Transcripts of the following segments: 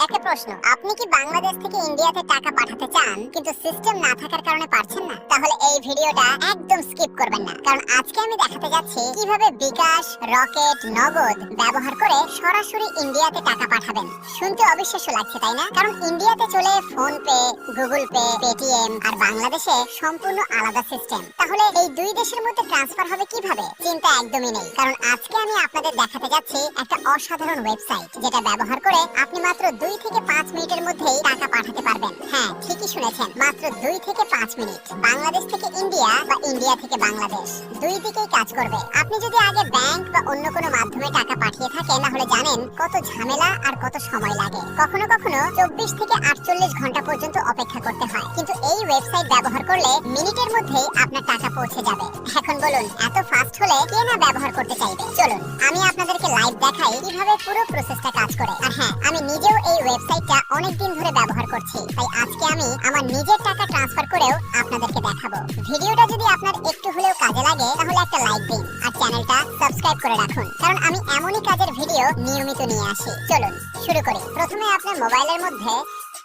একটা প্রশ্ন, আপনি কি বাংলাদেশ থেকে ইন্ডিয়াতে টাকা পাঠাতে চান কিন্তু সিস্টেম না থাকার কারণে পারছেন না? তাহলে এই ভিডিওটা একদম স্কিপ করবেন না, কারণ আজকে আমি দেখাতে যাচ্ছি কিভাবে বিকাশ, রকেট, নগদ ব্যবহার করে সরাসরি ইন্ডিয়াতে টাকা পাঠাবেন। শুনতে অবিশ্বাস্য লাগছে তাই না? কারণ ইন্ডিয়াতে চলে PhonePe, Google Pay, Paytm, আর বাংলাদেশে সম্পূর্ণ আলাদা সিস্টেম। তাহলে এই দুই দেশের মধ্যে ট্রান্সফার হবে কিভাবে? চিন্তা একদমই নেই, কারণ আজকে আমি আপনাদের দেখাতে যাচ্ছি একটা অসাধারণ ওয়েবসাইট যেটা ব্যবহার করে আপনি মাত্র 2 থেকে 5 মিনিটের মধ্যেই টাকা পাঠাতে পারবেন। হ্যাঁ, ঠিকই শুনেছেন, মাত্র 2 থেকে 5 মিনিট। বাংলাদেশ থেকে ইন্ডিয়া বা ইন্ডিয়া থেকে বাংলাদেশ, দুই দিকেই কাজ করবে। আপনি যদি আগে ব্যাংক বা অন্য কোনো মাধ্যমে টাকা পাঠিয়ে থাকেন তাহলে জানেন কত ঝামেলা আর কত সময় লাগে। কখনো কখনো 24 থেকে 48 ঘন্টা পর্যন্ত অপেক্ষা করতে হয়, কিন্তু এই ওয়েবসাইট ব্যবহার করলে মিনিটের মধ্যেই আপনার টাকা পৌঁছে যাবে। এখন বলুন, এত ফাস্ট হলে কে না ব্যবহার করতে চাইবে? চলুন আমি আপনাদেরকে লাইভ দেখাই কিভাবে পুরো প্রসেসটা কাজ করে। আর হ্যাঁ, আমি নিজেও এই ওয়েবসাইটটা অনেক দিন ধরে ব্যবহার করছি, তাই আজকে আমি আমার নিজের টাকা ট্রান্সফার করেও আপনাদেরকে দেখাবো। ভিডিওটা যদি আপনার একটু হলেও কাজে লাগে তাহলে একটা লাইক দিন আর চ্যানেলটা সাবস্ক্রাইব করে রাখুন, কারণ আমি এমনই কাজের ভিডিও নিয়মিত নিয়ে আসি। চলুন শুরু করি। প্রথমে আপনার মোবাইলের মধ্যে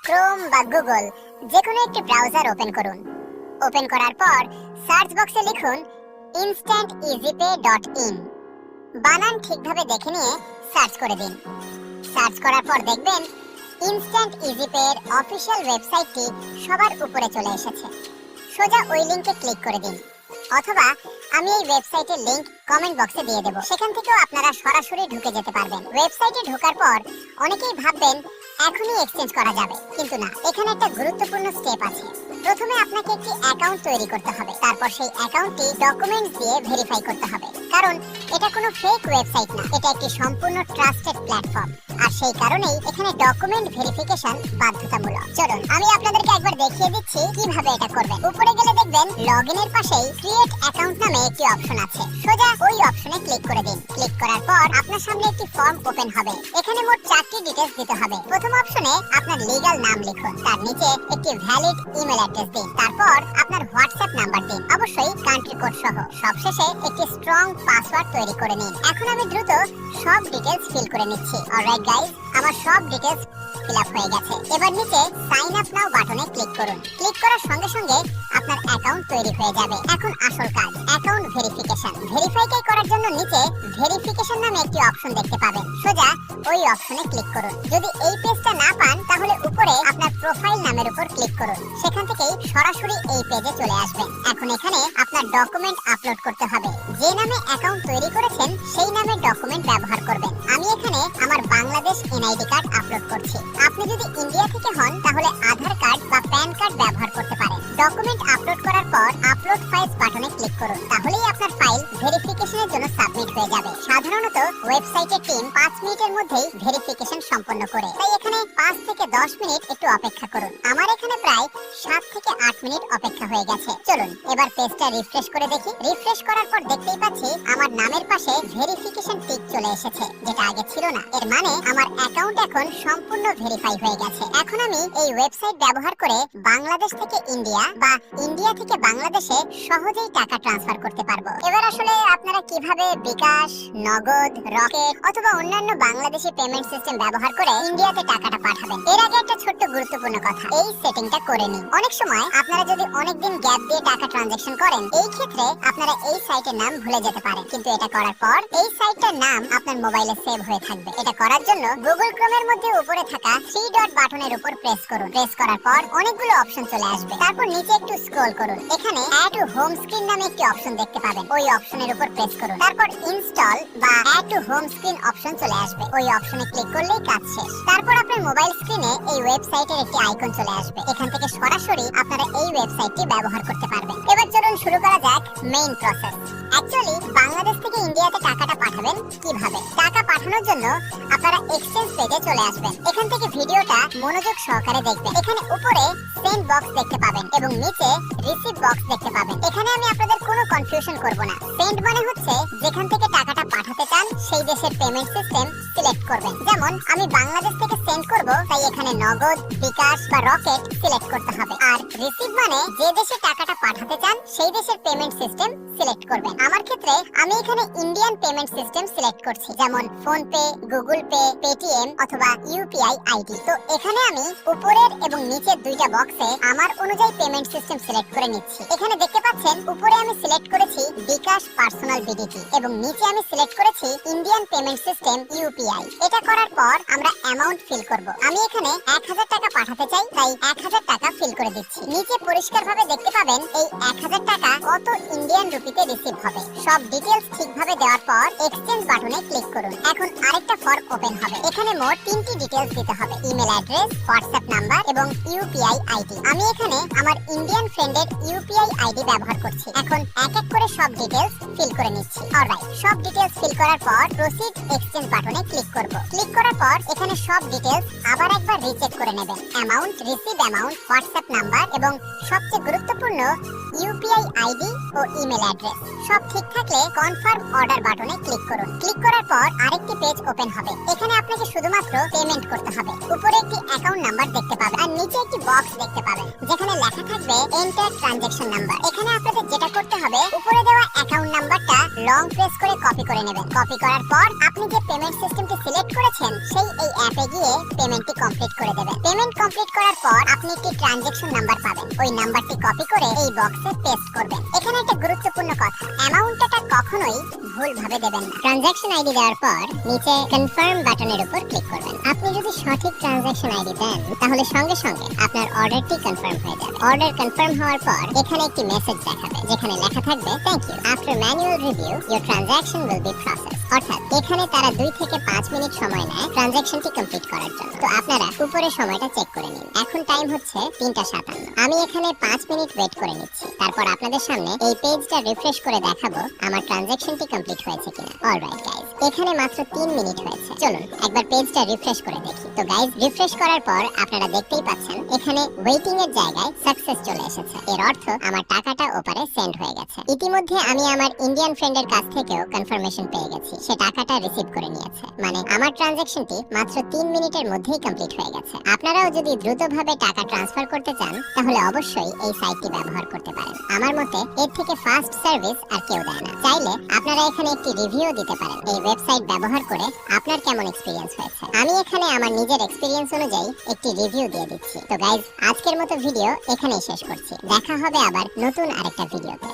ক্রোম বা গুগল যে কোনো একটি ব্রাউজার ওপেন করুন। ওপেন করার পর সার্চ বক্সে লিখুন instantEasyPay.in। বানান ঠিকভাবে দেখে নিয়ে সার্চ করে দিন। সার্চ করার পর দেখবেন ইনস্ট্যান্ট ইজি পে এর অফিশিয়াল ওয়েবসাইটটি সবার উপরে চলে এসেছে। সোজা ওই লিংকে ক্লিক করে দিন, অথবা আমি এই ওয়েবসাইটের লিংক কমেন্ট বক্সে দিয়ে দেব, সেখান থেকেও আপনারা সরাসরি ঢুকে যেতে পারবেন। ওয়েবসাইটে ঢোকার পর অনেকেই ভাববেন এখনই এক্সচেঞ্জ করা যাবে, কিন্তু না, এখানে একটা গুরুত্বপূর্ণ স্টেপ আছে। প্রথমে আপনাকে একটি অ্যাকাউন্ট তৈরি করতে হবে, তারপর সেই অ্যাকাউন্টটি ডকুমেন্টস দিয়ে ভেরিফাই করতে হবে, কারণ এটা কোনো ফেক ওয়েবসাইট না, এটা একটি সম্পূর্ণ ট্রাস্টেড প্ল্যাটফর্ম। আর সেই কারণেই এখানে ডকুমেন্ট ভেরিফিকেশন বাধ্যতামূলক। চলুন আমি আপনাদেরকে একবার দেখিয়ে দিচ্ছি কিভাবে এটা করবেন। উপরে গেলে দেখবেন লগইনের পাশেই ক্রিয়েট অ্যাকাউন্ট নামে একটি অপশন আছে, সোজা ওই অপশনে ক্লিক করে দিন। ক্লিক করার পর আপনার সামনে একটি ফর্ম ওপেন হবে। এখানে মোট 4টি ডিটেইলস দিতে হবে। প্রথম অপশনে আপনার লিগ্যাল নাম লিখুন, তার নিচে একটি ভ্যালিড ইমেল অ্যাড্রেস দিন, তারপর আপনার হোয়াটসঅ্যাপ নাম্বার দিন, অবশ্যই কান্ট্রি কোড সহ। সবশেষে একটি স্ট্রং পাসওয়ার্ড তৈরি করে নিন। এখন আমি দ্রুত সব ডিটেইলস ফিল করে নিচ্ছি। অলরাইট গাইস, আমার সব ডিটেইলস ফিল আপ হয়ে গেছে। এবার নিচে সাইন আপ নাও বাটনে ক্লিক করুন। ক্লিক করার সঙ্গে সঙ্গে আপনার অ্যাকাউন্ট তৈরি হয়ে যাবে। এখন আসল কাজ, অ্যাকাউন্ট ভেরিফিকেশন। ভেরিফাই করার জন্য নিচে ভেরিফিকেশন নামে একটি অপশন দেখতে পাবেন, সোজা ওই অপশনে ক্লিক করুন। যদি এই পেজটা না পান তাহলে উপরে আপনার প্রোফাইল নামের উপর ক্লিক করুন, সেখান থেকেই সরাসরি এই পেজে চলে আসবেন। এখন এখানে আপনার ডকুমেন্ট আপলোড করতে হবে। যে নামে অ্যাকাউন্ট তৈরি করেছেন সেই নামে ডকুমেন্ট ব্যবহার করবেন। আমি এখানে আমার বাংলাদেশ এনআইডি কার্ড আপলোড করছি। আপনি যদি ইন্ডিয়া থেকে হন তাহলে আধার কার্ড বা প্যান কার্ড ব্যবহার করতে পারেন। ডকুমেন্ট আপলোড করার পর আপলোড ফাইলস বাটনে ক্লিক করুন, তাহলেই আপনার ফাইল ভেরিফিকেশনের জন্য সাবমিট হয়ে যাবে। সাধারণত ওয়েবসাইটের টিম 5 মিনিটের মধ্যেই ভেরিফিকেশন সম্পন্ন করে, তাই এখানে 5 থেকে 10 মিনিট একটু অপেক্ষা করুন। আমার এখানে প্রায় 7 থেকে 8 মিনিট অপেক্ষা হয়ে গেছে। চলুন এবার পেজটা রিফ্রেশ করে দেখি। রিফ্রেশ করার পর দেখতেই পাচ্ছি আমার নামের পাশে ভেরিফিকেশন টিক চলে এসেছে, যেটা আগে ছিল না। এর মানে আমার অ্যাকাউন্ট এখন সম্পূর্ণ ভেরিফাই হয়ে গেছে। এখন আমি এই ওয়েবসাইট ব্যবহার করে বাংলাদেশ থেকে ইন্ডিয়া বা ইন্ডিয়া থেকে বাংলাদেশে সহজেই টাকা ট্রান্সফার করতে পারবো। এবার আসলে আপনারা কিভাবে বিকাশ, নগদ, রকেট অথবা অন্যান্য বাংলাদেশি পেমেন্ট সিস্টেম ব্যবহার করে ইন্ডিয়াতে টাকাটা পাঠাবেন, এর আগে একটা ছোট্ট গুরুত্বপূর্ণ কথা, এই সেটিংটা করে নিন। অনেক সময় আপনারা যদি অনেকদিন গ্যাপ দিয়ে টাকা ট্রানজাকশন করেন, এই ক্ষেত্রে আপনারা এই সাইটের নাম ভুলে যেতে পারেন, কিন্তু এটা করার পর এই সাইটটার নাম আপনার মোবাইলে সেভ হয়ে থাকবে। এটা করার জন্য গুগল ক্রোমের মধ্যে উপরে থাকা 3 ডট বাটনের উপর প্রেস করুন। প্রেস করার পর অনেকগুলো অপশন চলে আসবে। তারপর নিচে একটু স্ক্রল করুন, এখানে অ্যাড টু হোম স্ক্রিন নামে একটি অপশন দেখতে পাবেন, ওই অপশনের উপর প্রেস করুন। তারপর ইনস্টল বা add to home screen option চলে আসবে, ওই অপশনে ক্লিক করলেই কাজ শেষ। তারপর আপনার মোবাইল স্ক্রিনে এই ওয়েবসাইটের একটি আইকন চলে আসবে, এখান থেকে সরাসরি আপনারা এই ওয়েবসাইটটি ব্যবহার করতে পারবেন। এবার চলুন শুরু করা যাক মেইন প্রসেস। অ্যাকচুয়ালি বাংলাদেশ থেকে ইন্ডিয়াতে টাকাটা পাঠাবেন কিভাবে? টাকা পাঠানোর জন্য আপনারা এক্সচেঞ্জ পেজে চলে আসবেন। এখান থেকে ভিডিওটা মনোযোগ সহকারে দেখবেন। এখানে উপরে সেন্ড বক্স দেখতে পাবেন এবং নিচে রিসিভ বক্স দেখতে পাবেন। এখানে আমি আপনাদের কোনো কনফিউশন করব না। সেন্ড মানে হচ্ছে যেখান থেকে টাকাটা পাঠাতে চান সেই দেশের পেমেন্ট সিস্টেম সিলেক্ট করবেন। যেমন আমি বাংলাদেশ থেকে সেন্ড করব, তাই এখানে নগদ, বিকাশ বা রকেট সিলেক্ট করতে হবে। আর রিসিভ মানে যে দেশে টাকাটা পাঠাতে চান সেই দেশের পেমেন্ট সিস্টেম সিলেক্ট করবেন। আমার ক্ষেত্রে আমি এখানে ইন্ডিয়ান পেমেন্ট সিস্টেম সিলেক্ট করছি, যেমন phone pay, Google Pay, Paytm অথবা ইউপিআই আইডি। তো এখানে আমি উপরের এবং নিচের দুইটা বক্সে আমার অনুযায়ী পেমেন্ট সিস্টেম সিলেক্ট করে নিচ্ছি। এখানে দেখতে পাচ্ছেন উপরে আমি সিলেক্ট করেছি বিকাশ পার্সোনাল বিডিটি এবং নিচে আমি সিলেক্ট করেছি ইন্ডিয়ান পেমেন্ট সিস্টেম ইউপিআই। এটা করার পর আমরা অ্যামাউন্ট ফিল করব। আমি এখানে 1000 টাকা পাঠাতে চাই, তাই 1000 টাকা ফিল করে দিচ্ছি। নিচে পরিষ্কারভাবে দেখতে পাবেন এই 1000 টাকা কত ইন্ডিয়ান রুপিতে রিসিভ হবে। সব ডিটেইলস ঠিকভাবে দেওয়ার পর এক্সচেঞ্জ বাটনে ক্লিক করুন। এখন আরেকটা ফর্ম ওপেন হবে। এখানে মোট 3টি ডিটেইলস দিতে হবে, ইমেল অ্যাড্রেস, হোয়াটসঅ্যাপ নাম্বার এবং ইউপিআই আইডি। আমি এখানে আমার ইন্ডিয়ান ফ্রেন্ডের ইউপিআই আইডি ব্যবহার করছি। এখন এক এক করে সব ডিটেইলস ফিল করে নিচ্ছি। অলরাইট, সব ডিটেইলস ফিল করার পর প্রসিড এক্সচেঞ্জ বাটনে ক্লিক করব। ক্লিক করার পর এখানে সব ডিটেইলস আবার একবার রিচেক করে নেবেন। Amount, receive amount, WhatsApp number এবং সবচেয়ে গুরুত্বপূর্ণ ইউপিআই আইডি ও ইমেল অ্যাড্রেস সব ঠিক থাকলে কনফার্ম অর্ডার বাটনে ক্লিক করুন। ক্লিক করার পর আরেকটি পেজ ওপেন হবে। এখানে আপনাকে শুধুমাত্র পেমেন্ট করতে হবে। উপরে একটি অ্যাকাউন্ট নাম্বার দেখতে পাবেন আর নিচে একটি বক্স দেখতে পাবেন যেখানে লেখা থাকবে এন্টার ট্রানজাকশন নাম্বার। এখানে আপনাদের যেটা করতে হবে, উপরে দেওয়া অ্যাকাউন্ট নাম্বারটা লং প্রেস করে কপি করে নেবেন। কপি করার পর আপনি যে পেমেন্ট সিস্টেমটি সিলেক্ট করেছেন সেই এই অ্যাপে গিয়ে পেমেন্টটি কমপ্লিট করে দেবেন। পেমেন্ট কমপ্লিট করার পর আপনি একটি ট্রানজাকশন নাম্বার পাবেন। ওই নাম্বারটি কপি করে এই বক্সে পেস্ট করবেন। এখানে একটা গুরুত্বপূর্ণ কথা, অ্যামাউন্টটা কখনোই ভুলভাবে দেবেন না। ট্রানজাকশন আইডি দেওয়ার পর নিচে কনফার্ম বাটনের উপর ক্লিক করবেন। আপনি যদি সঠিক ট্রানজাকশন আইডি দেন তাহলে সঙ্গে সঙ্গে আপনার অর্ডারটি কনফার্ম হয়ে যাবে। অর্ডার কনফার্ম হওয়ার পর এখানে একটি মেসেজ দেখাবে যেখানে লেখা থাকবে thank you, after manual review your transaction will be processed. অর্থাৎ এখানে তারা 2 থেকে 5 মিনিট সময় নেয় ট্রানজাকশনটি কমপ্লিট করার জন্য। তো আপনারা উপরে সময়টা চেক করে নিন। এখন টাইম হচ্ছে 3:57। আমি এখানে 5 মিনিট ওয়েট করে নিচ্ছি। তারপর আপনাদের সামনে এই পেজটা রিফ্রেশ করে দেখাবো আমার ট্রানজাকশনটি কমপ্লিট হয়েছে কিনা। অলরাইট গাইস, এখানে মাত্র 3 মিনিট হয়েছে। চলুন একবার পেজটা রিফ্রেশ করে দেখি। তো গাইস, রিফ্রেশ করার পর আপনারা দেখতেই পাচ্ছেন এখানে ওয়েটিং এর জায়গায় সাকসেস চলে এসেছে। এর অর্থ আমার টাকাটা ওপারে সেন্ড হয়ে গেছে। ইতিমধ্যে আমি আমার ইন্ডিয়ান ফ্রেন্ডের কাছ থেকেও কনফার্মেশন পেয়ে গেছি, সে টাকাটা রিসিভ করে নিয়েছে। মানে আমার ট্রানজাকশনটি মাত্র 3 মিনিটের মধ্যেই কমপ্লিট হয়ে গেছে। আপনারাও যদি দ্রুতভাবে টাকা ট্রান্সফার করতে চান তাহলে অবশ্যই এই সাইটটি ব্যবহার করতে পারেন। আমার মতে এর থেকে ফাস্ট সার্ভিস আর কেউ দেয় না। চাইলে আপনারা এখানে একটি রিভিউ দিতে পারেন এই ওয়েবসাইট ব্যবহার করে আপনার কেমন এক্সপেরিয়েন্স হয়েছে। আমি এখানে আমার নিজের এক্সপেরিয়েন্স অনুযায়ী একটি রিভিউ দিয়ে দিচ্ছি। তো গাইজ, আজকের মতো ভিডিও এখানেই শেষ করছি। দেখা হবে আবার নতুন আরেকটা ভিডিওতে।